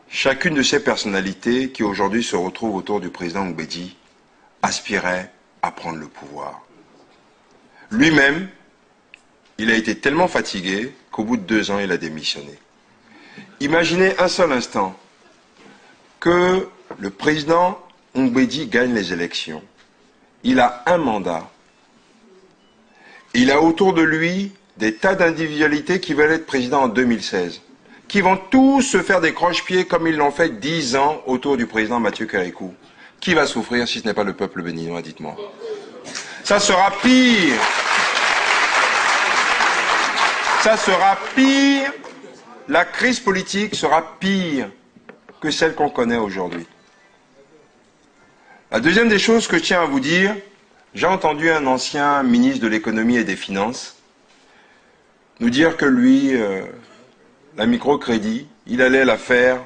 Chacune de ces personnalités qui aujourd'hui se retrouvent autour du président Mbeki aspirait à prendre le pouvoir. Lui-même, il a été tellement fatigué qu'au bout de 2 ans, il a démissionné. Imaginez un seul instant que le président Mbeki gagne les élections. Il a un mandat. Il a autour de lui des tas d'individualités qui veulent être président en 2016, qui vont tous se faire des croche-pieds comme ils l'ont fait 10 ans autour du président Mathieu Kérékou. Qui va souffrir si ce n'est pas le peuple béninois, dites-moi? Ça sera pire. Ça sera pire. La crise politique sera pire que celle qu'on connaît aujourd'hui. La deuxième des choses que je tiens à vous dire, j'ai entendu un ancien ministre de l'économie et des finances nous dire que lui, la microcrédit, il allait la faire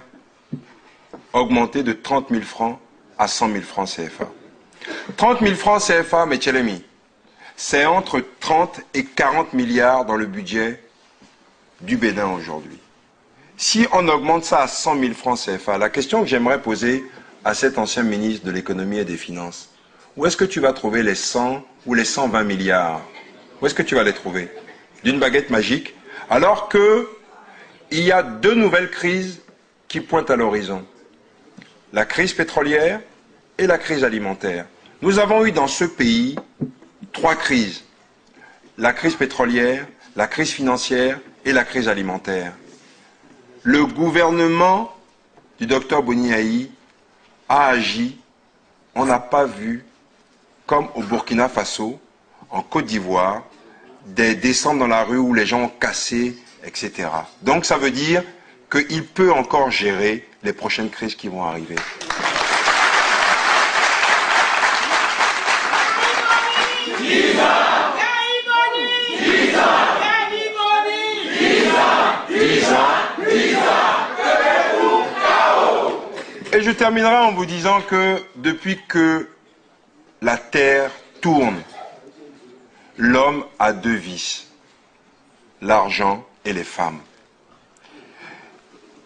augmenter de 30 000 francs à 100 000 francs CFA. 30 000 francs CFA, mais Tchelemi, c'est entre 30 et 40 milliards dans le budget du Bénin aujourd'hui. Si on augmente ça à 100 000 francs CFA, la question que j'aimerais poser à cet ancien ministre de l'économie et des finances, où est-ce que tu vas trouver les 100 ou les 120 milliards? Où est-ce que tu vas les trouver? D'une baguette magique, alors qu'il y a 2 nouvelles crises qui pointent à l'horizon. La crise pétrolière et la crise alimentaire. Nous avons eu dans ce pays 3 crises. La crise pétrolière, la crise financière et la crise alimentaire. Le gouvernement du docteur Boni Ayi a agi, on n'a pas vu, comme au Burkina Faso, en Côte d'Ivoire, des descentes dans la rue où les gens ont cassé, etc. Donc ça veut dire qu'il peut encore gérer les prochaines crises qui vont arriver. Et je terminerai en vous disant que depuis que la Terre tourne, l'homme a 2 vices, l'argent et les femmes.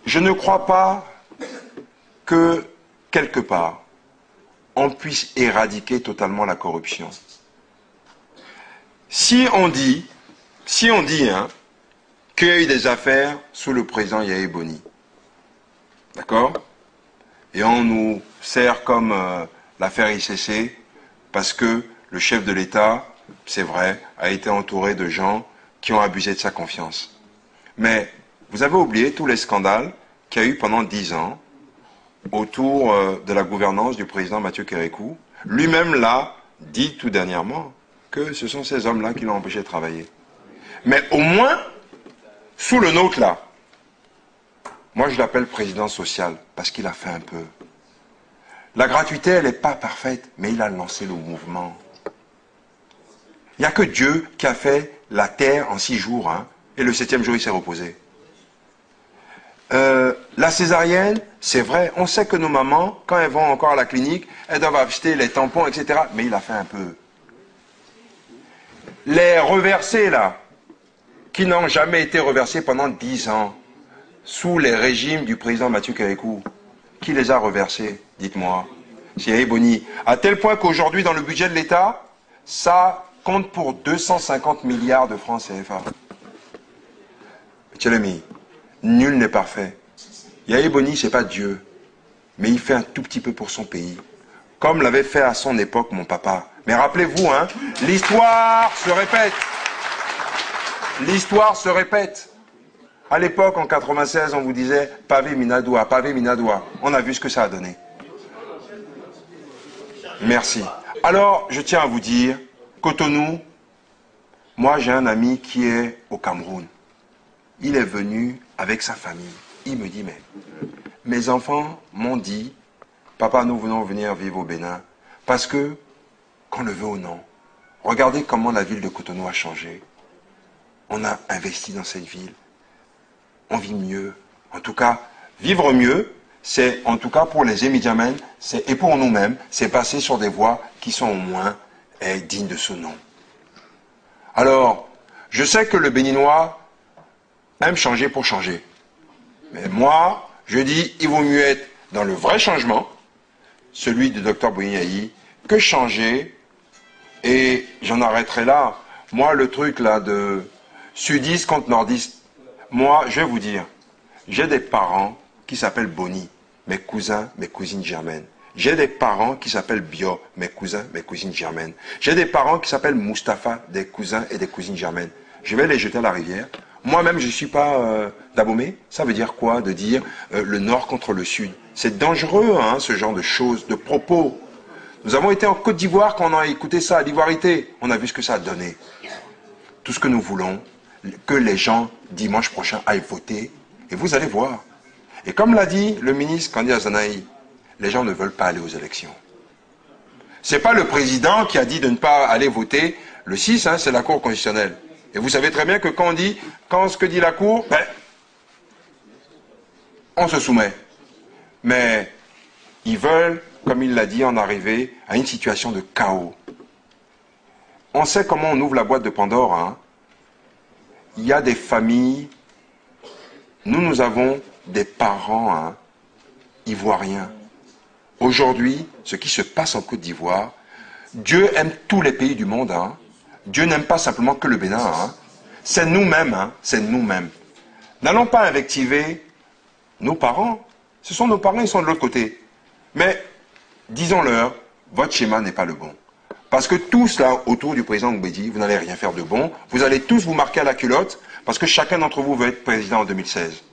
Je ne crois pas que, quelque part, on puisse éradiquer totalement la corruption. Si on dit qu'il y a eu des affaires sous le président Yahya Boni, d'accord? Et on nous sert comme l'affaire ICC, parce que le chef de l'État, c'est vrai, a été entouré de gens qui ont abusé de sa confiance. Mais vous avez oublié tous les scandales qu'il y a eu pendant 10 ans autour de la gouvernance du président Mathieu Kérékou. Lui-même l'a dit tout dernièrement que ce sont ces hommes-là qui l'ont empêché de travailler. Mais au moins, sous le nôtre là, moi je l'appelle président social parce qu'il a fait un peu. La gratuité, elle n'est pas parfaite, mais il a lancé le mouvement. Il n'y a que Dieu qui a fait la terre en 6 jours, hein, et le 7e jour il s'est reposé. La césarienne, c'est vrai, on sait que nos mamans, quand elles vont encore à la clinique, elles doivent acheter les tampons, etc. Mais il a fait un peu. Les reversés, là, qui n'ont jamais été reversés pendant 10 ans, sous les régimes du président Mathieu Kérékou, qui les a reversés, dites-moi? C'est Yahya Boni. À tel point qu'aujourd'hui, dans le budget de l'État, ça compte pour 250 milliards de francs CFA. Tchelemi, nul n'est parfait. Yahya Boni, c'est pas Dieu, mais il fait un tout petit peu pour son pays, comme l'avait fait à son époque mon papa. Mais rappelez-vous, hein, l'histoire se répète. L'histoire se répète. À l'époque, en 96, on vous disait pavé Minadoua, pavé Minadoua. On a vu ce que ça a donné. Merci. Alors, je tiens à vous dire, Cotonou, moi j'ai un ami qui est au Cameroun. Il est venu avec sa famille. Il me dit, mais mes enfants m'ont dit, papa, nous venons venir vivre au Bénin, parce que, qu'on le veut ou non, regardez comment la ville de Cotonou a changé. On a investi dans cette ville. On vit mieux. En tout cas, vivre mieux, c'est, en tout cas pour les Émidjamènes, et pour nous-mêmes, c'est passer sur des voies qui sont au moins dignes de ce nom. Alors, je sais que le Béninois aime changer pour changer. Mais moi, Je dis, il vaut mieux être dans le vrai changement, celui du docteur Boigny, que changer. Et j'en arrêterai là. Moi, le truc là de sudiste contre nordiste, moi, je vais vous dire, j'ai des parents qui s'appellent Boni, mes cousins, mes cousines germaines. J'ai des parents qui s'appellent Bio, mes cousins, mes cousines germaines. J'ai des parents qui s'appellent Mustapha, des cousins et des cousines germaines. Je vais les jeter à la rivière. Moi-même, je ne suis pas d'Abomey. Ça veut dire quoi? De dire le nord contre le sud. C'est dangereux, hein, ce genre de choses, de propos. Nous avons été en Côte d'Ivoire quand on a écouté ça à l'Ivoirité. On a vu ce que ça a donné. Tout ce que nous voulons, que les gens, dimanche prochain, aillent voter. Et vous allez voir. Et comme l'a dit le ministre candidat Zanaï, les gens ne veulent pas aller aux élections. C'est pas le président qui a dit de ne pas aller voter le 6, hein, c'est la Cour constitutionnelle. Et vous savez très bien que quand ce que dit la Cour, ben, on se soumet. Mais ils veulent, comme il l'a dit, en arriver à une situation de chaos. On sait comment on ouvre la boîte de Pandore. Hein. Il y a des familles, nous avons des parents hein, ivoiriens. Aujourd'hui, ce qui se passe en Côte d'Ivoire, Dieu aime tous les pays du monde. Hein. Dieu n'aime pas simplement que le Bénin. Hein. C'est nous-mêmes. Hein. C'est nous-mêmes. N'allons pas invectiver nos parents. Ce sont nos parents, ils sont de l'autre côté. Mais, disons-leur, votre schéma n'est pas le bon. Parce que tous là, autour du président Mbedi, vous n'allez rien faire de bon. Vous allez tous vous marquer à la culotte, parce que chacun d'entre vous veut être président en 2016.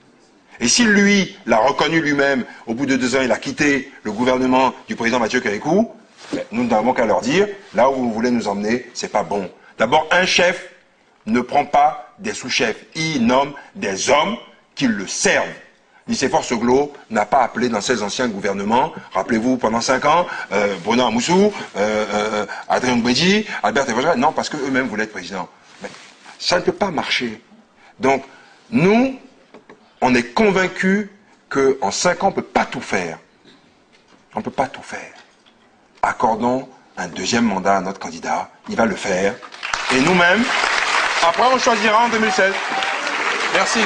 Et si lui l'a reconnu lui-même, au bout de 2 ans, il a quitté le gouvernement du président Mathieu Kérékou, nous n'avons qu'à leur dire, là où vous voulez nous emmener, c'est pas bon. D'abord, un chef ne prend pas des sous-chefs. Il nomme des hommes qui le servent. Nicéphore Soglo n'a pas appelé dans ses anciens gouvernements, rappelez-vous, pendant 5 ans, Bruno Amoussou, Adrien Mbedi, Albert Evogel, non, parce qu'eux-mêmes voulaient être président. Mais ça ne peut pas marcher. Donc, nous, on est convaincus qu'en 5 ans, on ne peut pas tout faire. On ne peut pas tout faire. Accordons un 2e mandat à notre candidat, il va le faire. Et nous-mêmes, après on choisira en 2016. Merci.